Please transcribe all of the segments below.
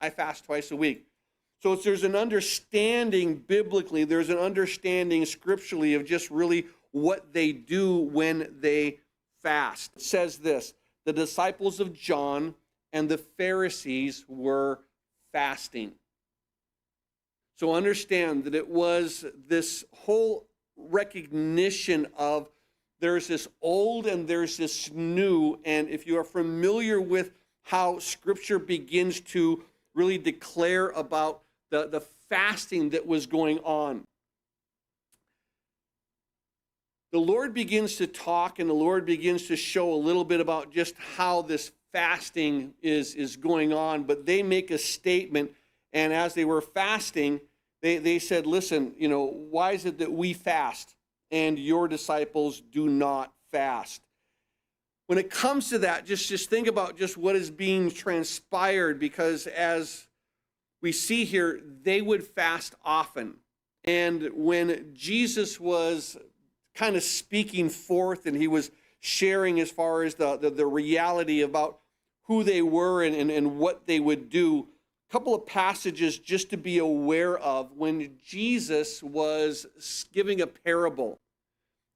I fast twice a week. So there's an understanding biblically, there's an understanding scripturally of just really what they do when they fast. It says this, the disciples of John and the Pharisees were fasting. So understand that it was this whole recognition of there's this old and there's this new, and if you are familiar with how Scripture begins to really declare about the fasting that was going on, the Lord begins to talk and the Lord begins to show a little bit about just how this fasting is going on, but they make a statement, and as they were fasting, they said, listen, why is it that we fast and your disciples do not fast? When it comes to that, just think about just what is being transpired, because as we see here, they would fast often. And when Jesus was kind of speaking forth and he was sharing as far as the reality about who they were and what they would do, a couple of passages just to be aware of when Jesus was giving a parable.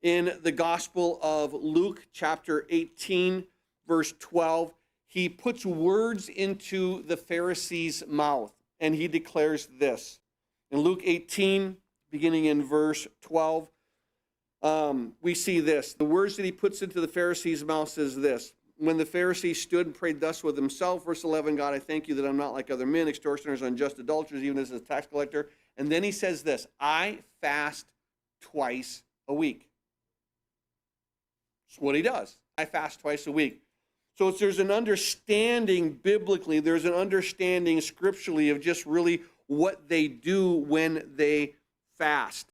In the Gospel of Luke, chapter 18, verse 12, he puts words into the Pharisees' mouth, and he declares this. In Luke 18, beginning in verse 12, we see this. The words that he puts into the Pharisees' mouth says this. When the Pharisee stood and prayed thus with himself, verse 11, God, I thank you that I'm not like other men, extortioners, unjust adulterers, even as a tax collector. And then he says this, I fast twice a week. That's what he does. I fast twice a week. So there's an understanding biblically, there's an understanding scripturally of just really what they do when they fast.